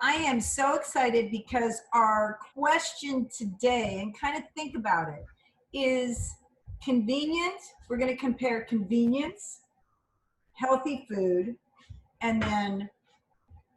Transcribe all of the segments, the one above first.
I am so excited because our question today, and kind of think about it, is convenience. We're going to compare convenience, healthy food, and then,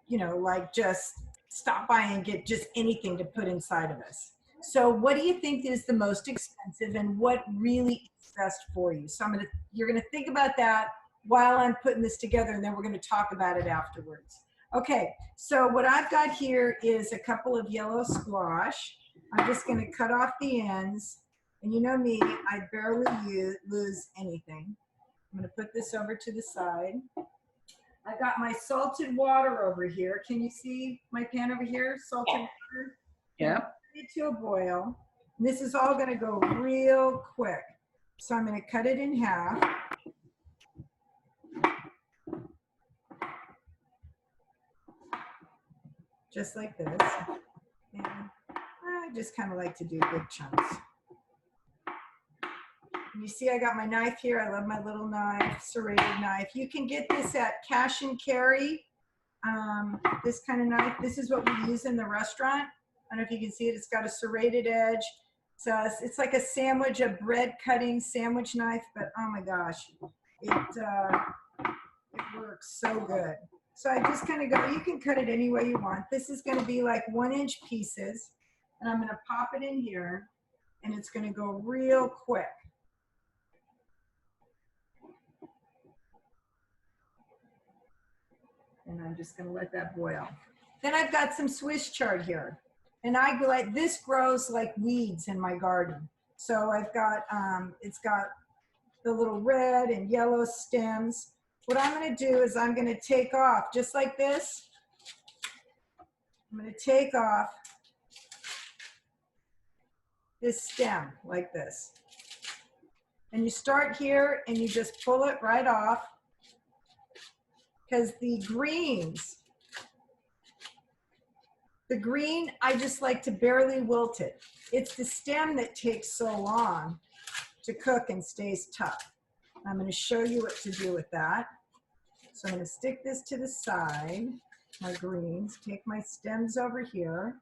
you know, like just stop by and get just anything to put inside of us. So what do you think is the most expensive and what really is best for you? So you're going to think about that while I'm putting this together, and then we're going to talk about it afterwards. Okay, so what I've got here is a couple of yellow squash. I'm just going to cut off the ends. And you know me, I barely lose anything. I'm going to put this over to the side. I've got my salted water over here. Can you see my pan over here? Salted water. Yeah. Put it to a boil. And this is all going to go real quick. So I'm going to cut it in half. Just like this. And I just kind of like to do big chunks. And you see I got my knife here. I love my little knife, serrated knife. You can get this at cash and carry, this kind of knife. This is what we use in the restaurant. I don't know if you can see it. It's got a serrated edge. So it's like a bread cutting sandwich knife, but oh my gosh, it works so good. So I just kind of go, you can cut it any way you want. This is going to be like 1-inch pieces, and I'm going to pop it in here, and it's going to go real quick. And I'm just going to let that boil. Then I've got some Swiss chard here, and this grows like weeds in my garden. So I've got, it's got the little red and yellow stems. What I'm going to do is I'm going to take off, just like this. I'm going to take off this stem like this. And you start here and you just pull it right off, because the green, I just like to barely wilt it. It's the stem that takes so long to cook and stays tough. I'm going to show you what to do with that. So I'm going to stick this to the side, my greens, take my stems over here,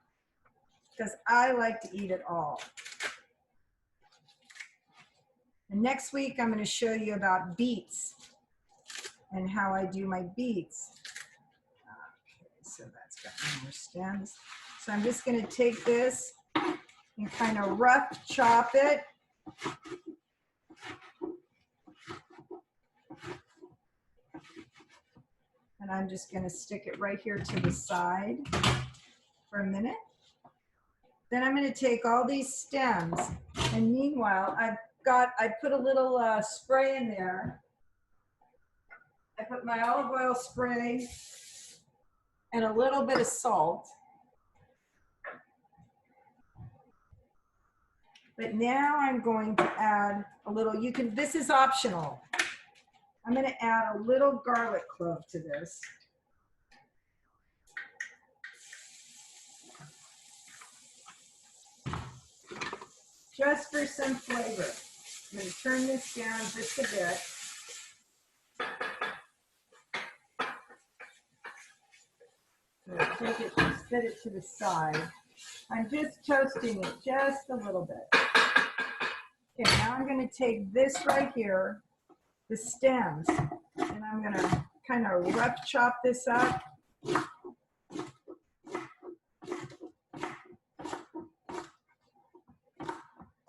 because I like to eat it all. And next week, I'm going to show you about beets and how I do my beets. Okay, so that's got more stems. So I'm just going to take this and kind of rough chop it. And I'm just going to stick it right here to the side for a minute. Then I'm going to take all these stems, and meanwhile, I put a little spray in there. I put my olive oil spray and a little bit of salt. But now I'm going to add a little, this is optional. I'm going to add a little garlic clove to this. Just for some flavor. I'm going to turn this down just a bit. So take it, set it to the side. I'm just toasting it just a little bit. Okay, now I'm going to take this right here, the stems, and I'm going to kind of rough chop this up.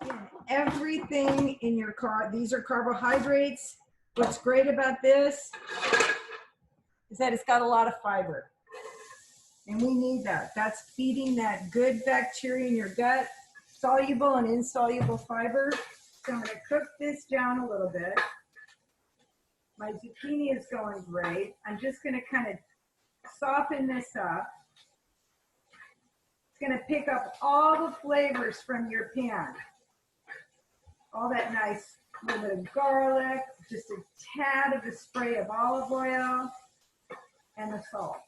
Again, everything in your these are carbohydrates. What's great about this is that it's got a lot of fiber. And we need that. That's feeding that good bacteria in your gut, soluble and insoluble fiber. So I'm going to cook this down a little bit. My zucchini is going great. I'm just going to kind of soften this up. It's going to pick up all the flavors from your pan. All that nice little bit of garlic, just a tad of the spray of olive oil, and the salt.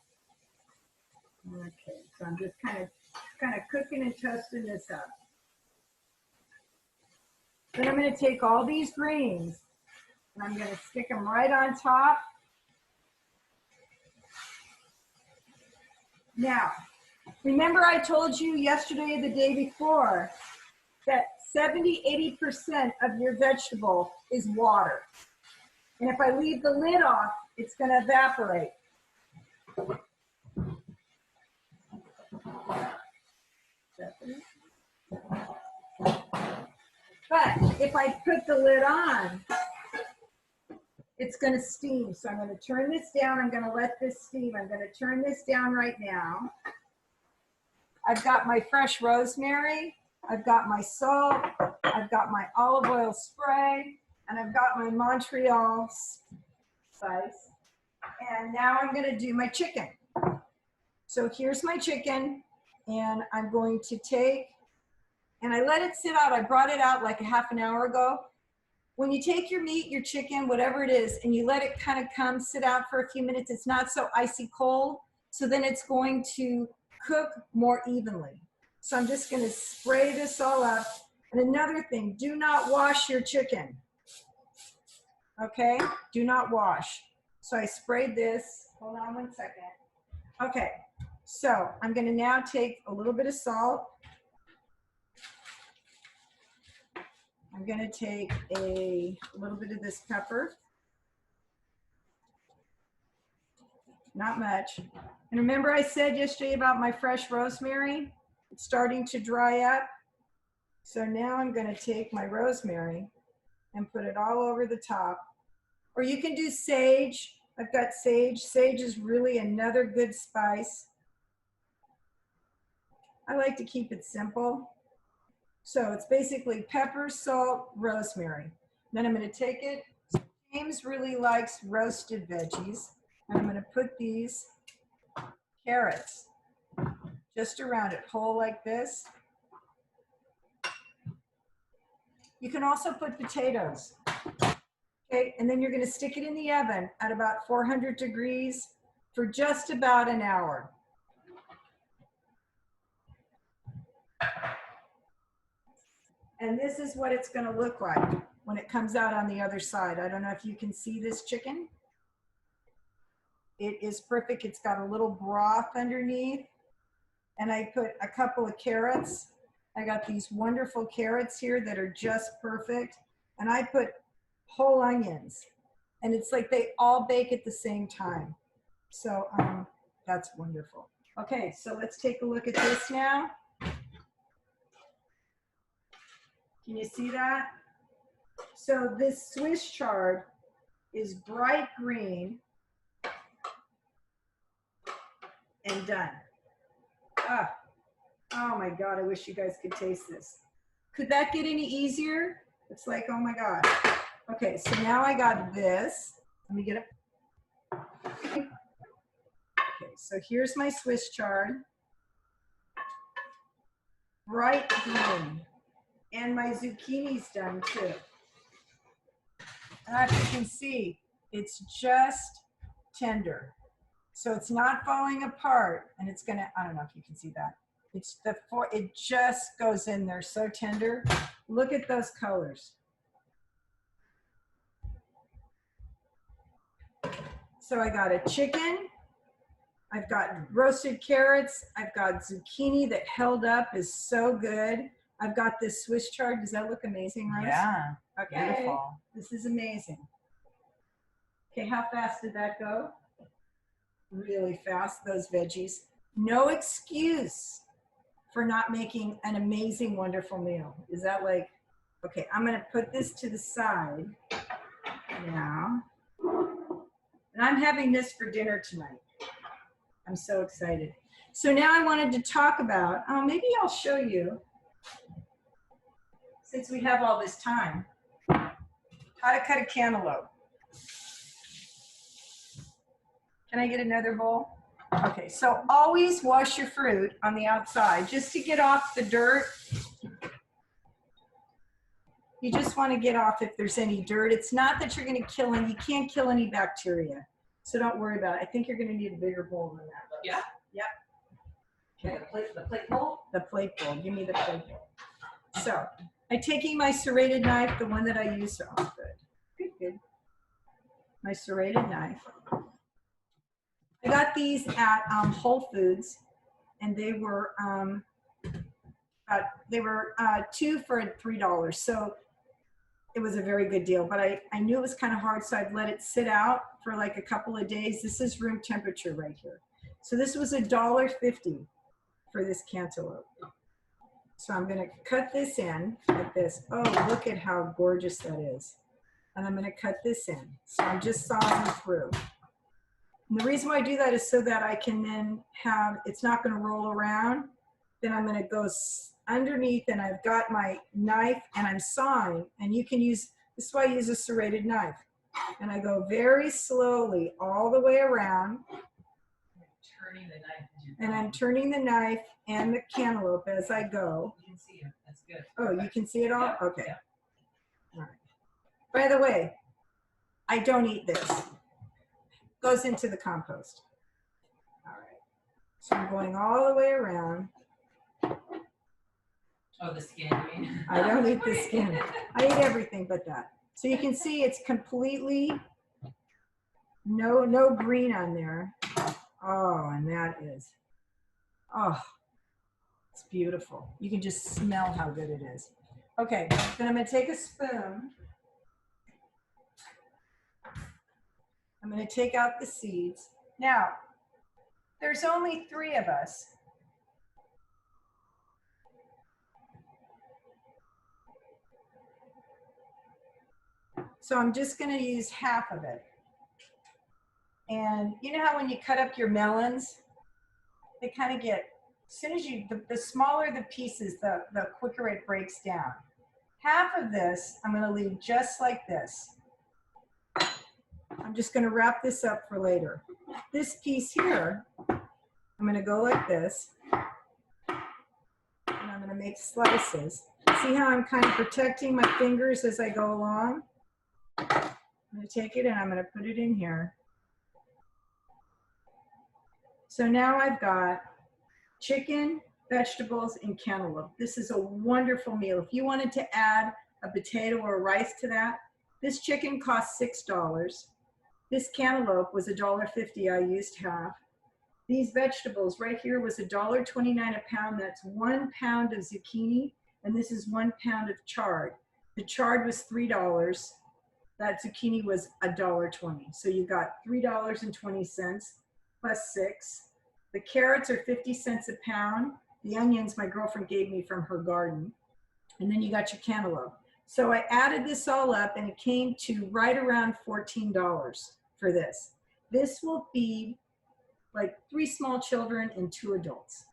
Okay, so I'm just kind of cooking and toasting this up. Then I'm going to take all these greens and I'm going to stick them right on top. Now, Remember I told you yesterday or the day before that 70–80% of your vegetable is water. And if I leave the lid off, it's going to evaporate. But if I put the lid on, it's going to steam. So I'm going to turn this down. I'm going to let this steam. I'm going to turn this down right now. I've got my fresh rosemary. I've got my salt. I've got my olive oil spray. And I've got my Montreal spice. And now I'm going to do my chicken. So here's my chicken. And I'm going to take, and I let it sit out. I brought it out like a half an hour ago. When you take your meat, your chicken, whatever it is, and you let it kind of sit out for a few minutes, it's not so icy cold. So then it's going to cook more evenly. So I'm just going to spray this all up. And another thing, do not wash your chicken. Okay, do not wash. So I sprayed this. Hold on one second. Okay, so I'm going to now take a little bit of salt. I'm going to take a little bit of this pepper. Not much. And remember I said yesterday about my fresh rosemary? It's starting to dry up. So now I'm going to take my rosemary and put it all over the top. Or you can do sage. I've got sage. Sage is really another good spice. I like to keep it simple. So it's basically pepper, salt, rosemary. Then I'm going to take it. James really likes roasted veggies. And I'm going to put these carrots just around it, whole like this. You can also put potatoes. Okay, and then you're going to stick it in the oven at about 400 degrees for just about an hour. And this is what it's going to look like when it comes out on the other side. I don't know if you can see this chicken. It is perfect. It's got a little broth underneath. And I put a couple of carrots. I got these wonderful carrots here that are just perfect. And I put whole onions. And it's like they all bake at the same time. So that's wonderful. Okay, so let's take a look at this now. Can you see that? So this Swiss chard is bright green and done. Oh my God, I wish you guys could taste this. Could that get any easier? It's like, oh my God. Okay, so now I got this. Let me get it. Okay, so here's my Swiss chard. Bright green. And my zucchini's done too. And as you can see, it's just tender. So it's not falling apart, and it's gonna, I don't know if you can see that. It just goes in there so tender. Look at those colors. So I got a chicken, I've got roasted carrots, I've got zucchini that held up is so good. I've got this Swiss chard. Does that look amazing, Rose? Yeah, okay. Beautiful. This is amazing. Okay, how fast did that go? Really fast, those veggies. No excuse for not making an amazing, wonderful meal. Is that like, okay, I'm gonna put this to the side now. And I'm having this for dinner tonight. I'm so excited. So now I wanted to talk about, maybe I'll show you, since we have all this time, how to cut a cantaloupe. Can I get another bowl? Okay, so always wash your fruit on the outside just to get off the dirt. You just want to get off if there's any dirt. It's not that you're going to kill any, you can't kill any bacteria. So don't worry about it. I think you're going to need a bigger bowl than that. Yeah? Yep. Okay, the plate bowl? The plate bowl. Give me the plate bowl. So I'm taking my serrated knife, the one that I use. Oh, good. Good. My serrated knife. I got these at Whole Foods. and they were two for $3. So it was a very good deal, but I knew it was kind of hard, so I'd let it sit out for like a couple of days. This is room temperature right here. So this was $1.50 for this cantaloupe. So I'm going to cut this in like this. Oh, look at how gorgeous that is. And I'm going to cut this in. So I'm just sawing through. And the reason why I do that is so that I can then have, it's not going to roll around. Then I'm going to go underneath, and I've got my knife and I'm sawing, and you can use, this is why I use a serrated knife. And I go very slowly all the way around. Turning the knife. And I'm turning the knife and the cantaloupe as I go. You can see it. That's good. Oh, you can see it all? Yeah. Okay. Yeah. All right. By the way, I don't eat this. Goes into the compost. All right. So I'm going all the way around. Oh, the skin, you mean? I don't eat the skin. I eat everything but that. So you can see it's completely no green on there. Oh, and that is, oh, it's beautiful. You can just smell how good it is. Okay, then I'm going to take a spoon. I'm going to take out the seeds. Now, there's only 3 of us. So I'm just going to use half of it. And you know how when you cut up your melons, they kind of get, as soon as you, the smaller the pieces, the quicker it breaks down. Half of this, I'm going to leave just like this. I'm just going to wrap this up for later. This piece here, I'm going to go like this. And I'm going to make slices. See how I'm kind of protecting my fingers as I go along? I'm going to take it and I'm going to put it in here. So now I've got chicken, vegetables, and cantaloupe. This is a wonderful meal. If you wanted to add a potato or rice to that, this chicken cost $6. This cantaloupe was $1.50. I used half. These vegetables right here was $1.29 a pound. That's 1 pound of zucchini, and this is 1 pound of chard. The chard was $3. That zucchini was $1.20. So you got $3.20 plus 6. The carrots are 50 cents a pound. The onions my girlfriend gave me from her garden. And then you got your cantaloupe. So I added this all up and it came to right around $14 for this. This will feed like 3 small children and 2 adults.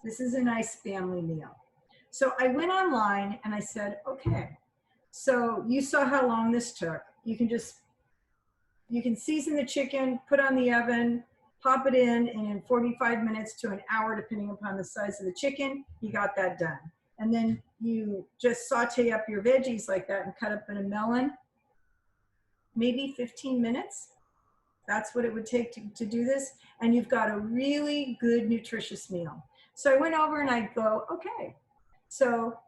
This is a nice family meal. So I went online and I said, okay, so you saw how long this took. You can season the chicken, put on the oven, pop it in, and in 45 minutes to an hour, depending upon the size of the chicken, you got that done. And then you just saute up your veggies like that and cut up in a melon, maybe 15 minutes. That's what it would take to do this. And you've got a really good, nutritious meal. So I went over and I go, okay, so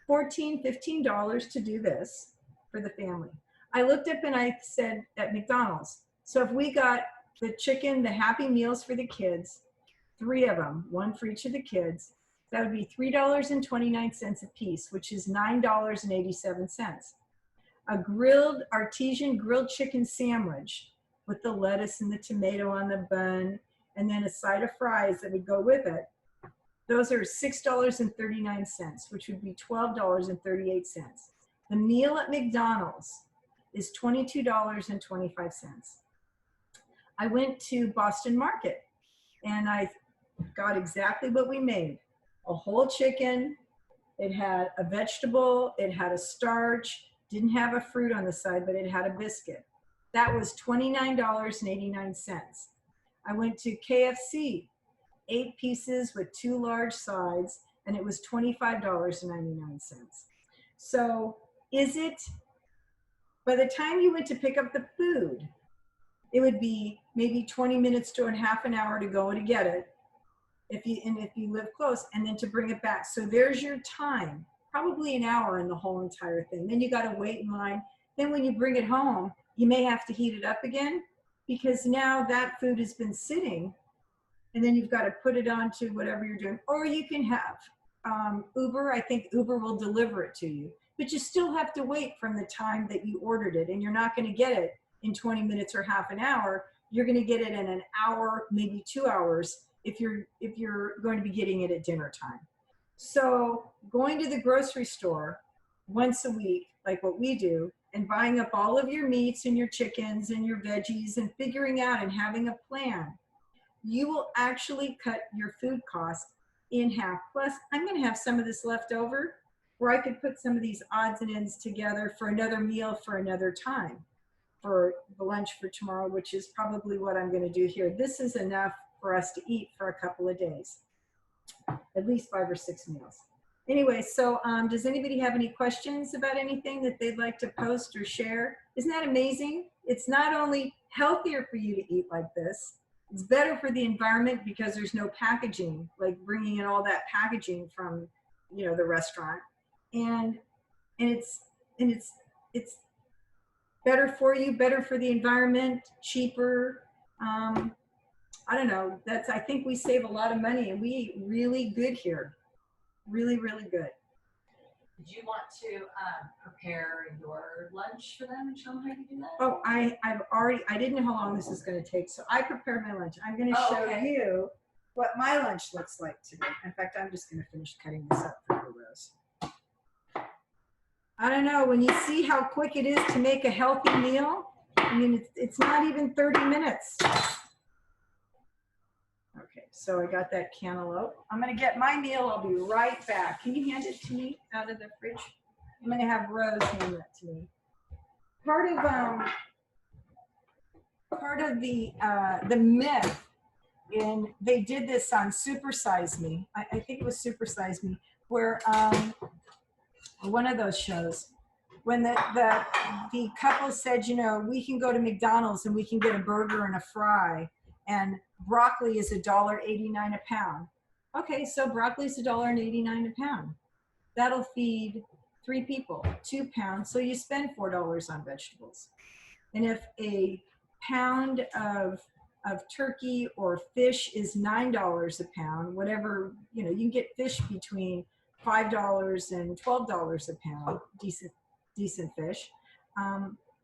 $14, $15 to do this for the family. I looked up and I said at McDonald's, so if we got the chicken, the Happy Meals for the kids, 3 of them, 1 for each of the kids, that would be $3.29 a piece, which is $9.87. A grilled, artesian grilled chicken sandwich with the lettuce and the tomato on the bun, and then a side of fries that would go with it. Those are $6.39, which would be $12.38. The meal at McDonald's is $22.25. I went to Boston Market and I got exactly what we made. A whole chicken, it had a vegetable, it had a starch, didn't have a fruit on the side, but it had a biscuit. That was $29.89. I went to KFC, 8 pieces with 2 large sides, and it was $25.99. So is it, by the time you went to pick up the food, it would be maybe 20 minutes to a half an hour to go to get it, if you live close, and then to bring it back. So there's your time, probably an hour in the whole entire thing. Then you got to wait in line. Then when you bring it home, you may have to heat it up again, because now that food has been sitting and then you've got to put it onto whatever you're doing. Or you can have Uber. I think Uber will deliver it to you, but you still have to wait from the time that you ordered it, and you're not going to get it in 20 minutes or half an hour. You're going to get it in an hour, maybe 2 hours, if you're going to be getting it at dinner time. So going to the grocery store once a week, like what we do, and buying up all of your meats and your chickens and your veggies and figuring out and having a plan, you will actually cut your food costs in half. Plus, I'm going to have some of this left over where I could put some of these odds and ends together for another meal for another time, for the lunch for tomorrow, which is probably what I'm going to do here. This is enough for us to eat for a couple of days, at least 5 or 6 meals. Anyway, so does anybody have any questions about anything that they'd like to post or share? Isn't that amazing? It's not only healthier for you to eat like this, it's better for the environment because there's no packaging, like bringing in all that packaging from, you know, the restaurant, and it's better for you, better for the environment, cheaper. I don't know. I think we save a lot of money, and we eat really good here. Really, really good. Did you want to prepare your lunch for them and show them how you do that? Oh, I didn't know how long this is going to take, so I prepared my lunch. I'm going to show you what my lunch looks like today. In fact, I'm just going to finish cutting this up for you, Rose. I don't know, when you see how quick it is to make a healthy meal, I mean, it's not even 30 minutes. Okay, so I got that cantaloupe. I'm going to get my meal. I'll be right back. Can you hand it to me out of the fridge? I'm going to have Rose hand that to me. Part of the myth, and they did this on Super Size Me. I think it was Super Size Me, where one of those shows, when the couple said, you know, we can go to McDonald's and we can get a burger and a fry, and broccoli is $1.89 a pound. Okay, so broccoli is $1.89 a pound. That'll feed 3 people, 2 pounds. So you spend $4 on vegetables. And if a pound of turkey or fish is $9 a pound, whatever, you know, you can get fish between $5 and $12 a pound, decent fish.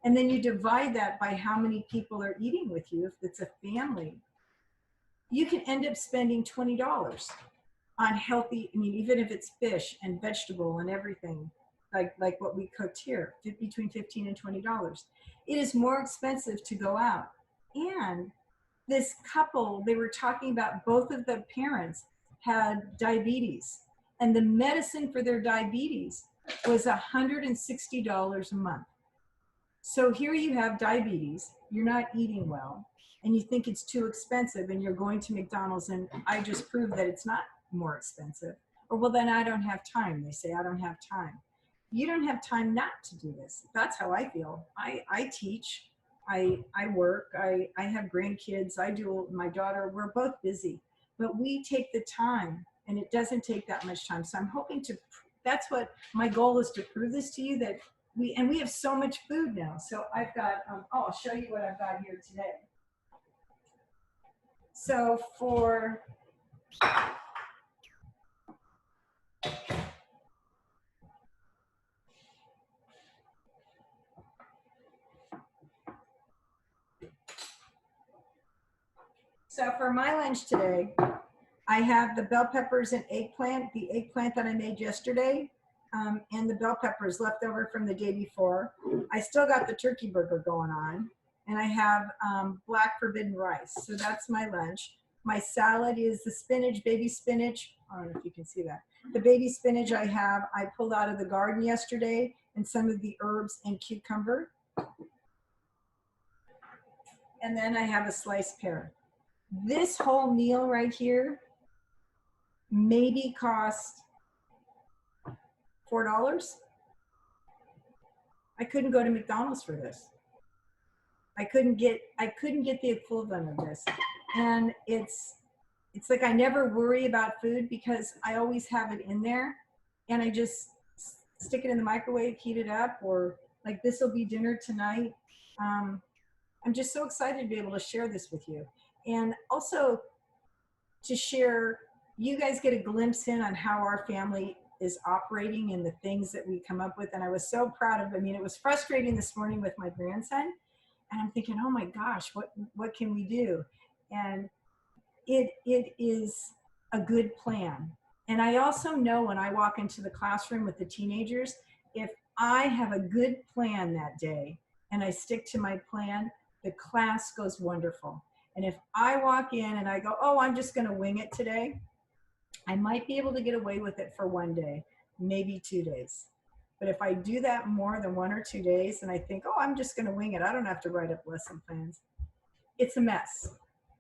And then you divide that by how many people are eating with you. If it's a family, you can end up spending $20 on healthy, I mean, even if it's fish and vegetable and everything, like what we cooked here, between $15 and $20. It is more expensive to go out. And this couple, they were talking about, both of the parents had diabetes, and the medicine for their diabetes was $160 a month. So here you have diabetes, you're not eating well, and you think it's too expensive, and you're going to McDonald's, and I just proved that it's not more expensive. Or, well, then I don't have time. They say, I don't have time. You don't have time not to do this. That's how I feel. I teach, I work, I have grandkids, my daughter, we're both busy, but we take the time, and it doesn't take that much time. So I'm hoping that's what my goal is, to prove this to you, that we have so much food now. So I've got, I'll show you what I've got here today. So for my lunch today, I have the bell peppers and eggplant, the eggplant that I made yesterday, and the bell peppers left over from the day before. I still got the turkey burger going on, and I have black forbidden rice. So that's my lunch. My salad is the spinach, baby spinach. I don't know if you can see that. The baby spinach I pulled out of the garden yesterday, and some of the herbs and cucumber. And then I have a sliced pear. This whole meal right here maybe cost $4. I couldn't go to McDonald's for this. I couldn't get the equivalent of this. And it's like I never worry about food because I always have it in there, and I just stick it in the microwave, heat it up, or like this will be dinner tonight. I'm just so excited to be able to share this with you. And also, to share. You guys get a glimpse in on how our family is operating and the things that we come up with. And I was so proud of, I mean, it was frustrating this morning with my grandson. And I'm thinking, oh my gosh, what can we do? And it is a good plan. And I also know when I walk into the classroom with the teenagers, if I have a good plan that day and I stick to my plan, the class goes wonderful. And if I walk in and I go, oh, I'm just going to wing it today, I might be able to get away with it for one day, maybe 2 days. But if I do that more than 1 or 2 days and I think, oh, I'm just going to wing it, I don't have to write up lesson plans, it's a mess.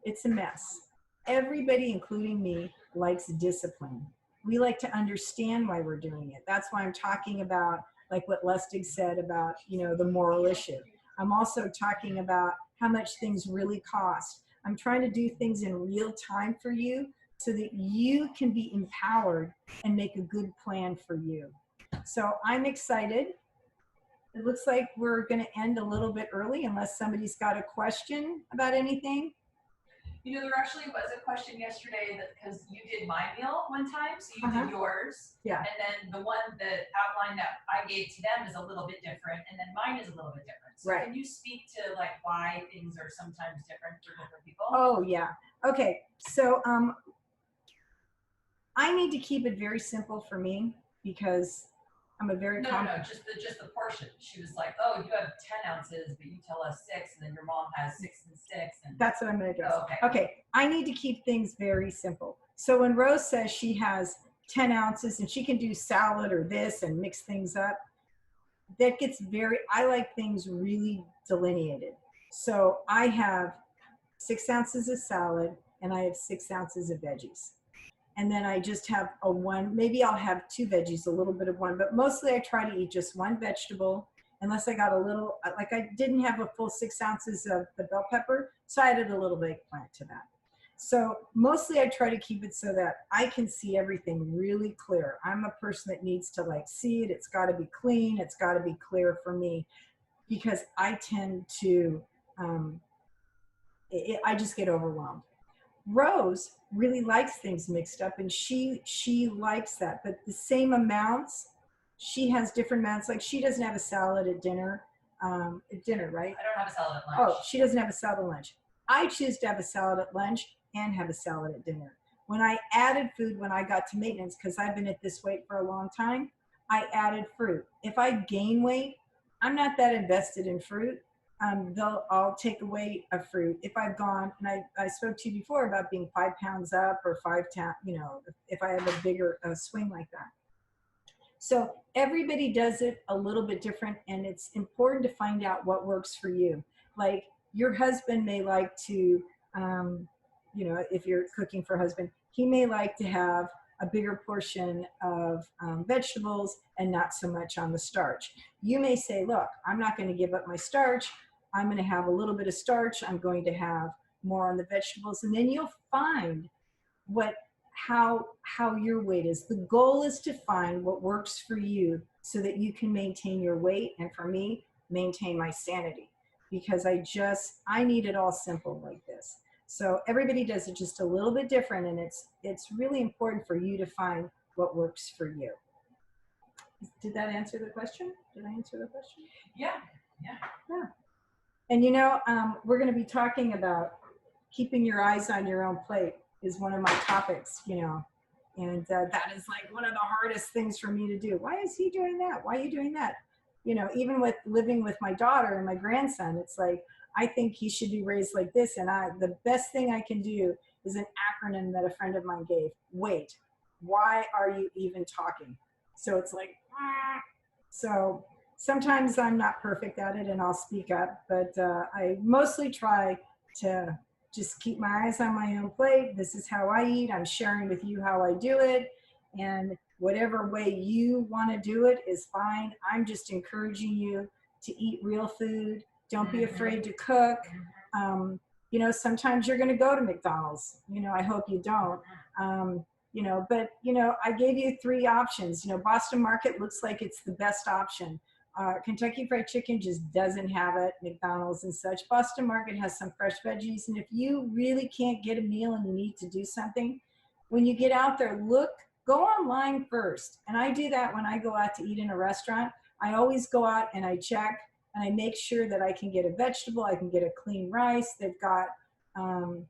It's a mess. Everybody, including me, likes discipline. We like to understand why we're doing it. That's why I'm talking about, like what Lustig said about, the moral issue. I'm also talking about how much things really cost. I'm trying to do things in real time for you so that you can be empowered and make a good plan for you. So I'm excited. It looks like we're going to end a little bit early unless somebody's got a question about anything. There actually was a question yesterday that because you did my meal one time, so you did yours. Yeah. And then the one that outline that I gave to them is a little bit different, and then mine is a little bit different. So right. Can you speak to like why things are sometimes different for different people? Oh yeah. Okay. So I need to keep it very simple for me because I'm a very just the portion. She was like, oh, you have 10 ounces, but you tell us 6, and then your mom has 6 and 6. And that's what I'm going to do. Oh, okay. I need to keep things very simple. So when Rose says she has 10 ounces and she can do salad or this and mix things up, that gets I like things really delineated. So I have 6 ounces of salad and I have 6 ounces of veggies. And then I just have maybe I'll have 2 veggies, a little bit of one, but mostly I try to eat just 1 vegetable unless I got a little, like I didn't have a full 6 ounces of the bell pepper, so I added a little eggplant to that. So mostly I try to keep it so that I can see everything really clear. I'm a person that needs to see it. It's got to be clean. It's got to be clear for me because I tend to, I just get overwhelmed. Rose really likes things mixed up and she likes that, but the same amounts, she has different amounts. Like she doesn't have a salad at dinner, right? I don't have a salad at lunch. Oh, she doesn't have a salad at lunch. I choose to have a salad at lunch and have a salad at dinner. When I added food, when I got to maintenance, because I've been at this weight for a long time, I added fruit. If I gain weight, I'm not that invested in fruit. I'll take away a fruit. If I've gone, and I spoke to you before about being 5 pounds up or 5 pounds, if I have a bigger swing like that. So everybody does it a little bit different, and it's important to find out what works for you. Like your husband may like to, if you're cooking for husband, he may like to have a bigger portion of vegetables and not so much on the starch. You may say, look, I'm not going to give up my starch. I'm going to have a little bit of starch. I'm going to have more on the vegetables. And then you'll find how your weight is. The goal is to find what works for you so that you can maintain your weight. And for me, maintain my sanity because I need it all simple like this. So everybody does it just a little bit different. And it's really important for you to find what works for you. Did that answer the question? Did I answer the question? Yeah. And we're going to be talking about keeping your eyes on your own plate is one of my topics, and that is like one of the hardest things for me to do. Why is he doing that? Why are you doing that? Even with living with my daughter and my grandson, it's like, I think he should be raised like this. And the best thing I can do is an acronym that a friend of mine gave. Wait, why are you even talking? So it's like, so sometimes I'm not perfect at it and I'll speak up, but I mostly try to just keep my eyes on my own plate. This is how I eat. I'm sharing with you how I do it. And whatever way you want to do it is fine. I'm just encouraging you to eat real food. Don't be afraid to cook. Sometimes you're going to go to McDonald's. I hope you don't. But I gave you 3 options. Boston Market looks like it's the best option. Kentucky Fried Chicken just doesn't have it, McDonald's and such. Boston Market has some fresh veggies. And if you really can't get a meal and you need to do something, when you get out there, go online first. And I do that when I go out to eat in a restaurant. I always go out and I check and I make sure that I can get a vegetable, I can get a clean rice. Um,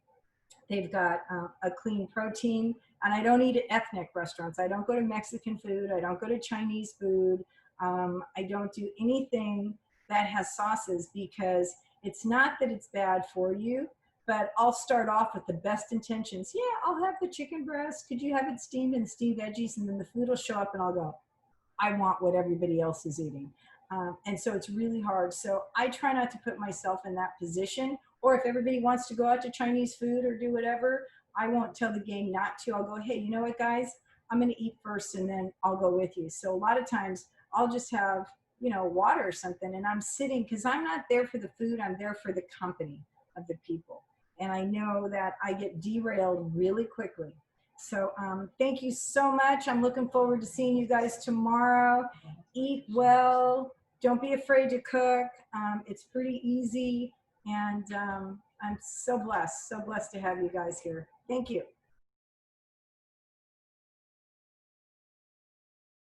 they've got a clean protein, and I don't eat at ethnic restaurants. I don't go to Mexican food. I don't go to Chinese food. I don't do anything that has sauces because it's not that it's bad for you, but I'll start off with the best intentions. Yeah, I'll have the chicken breast. Could you have it steamed and steamed veggies? And then the food will show up and I'll go, I want what everybody else is eating. And so it's really hard. So I try not to put myself in that position. Or if everybody wants to go out to Chinese food or do whatever, I won't tell the gang not to. I'll go, hey, you know what, guys? I'm going to eat first and then I'll go with you. So a lot of times I'll just have, water or something. And I'm sitting because I'm not there for the food. I'm there for the company of the people. And I know that I get derailed really quickly. So thank you so much. I'm looking forward to seeing you guys tomorrow. Eat well. Don't be afraid to cook. It's pretty easy. And I'm so blessed to have you guys here. Thank you.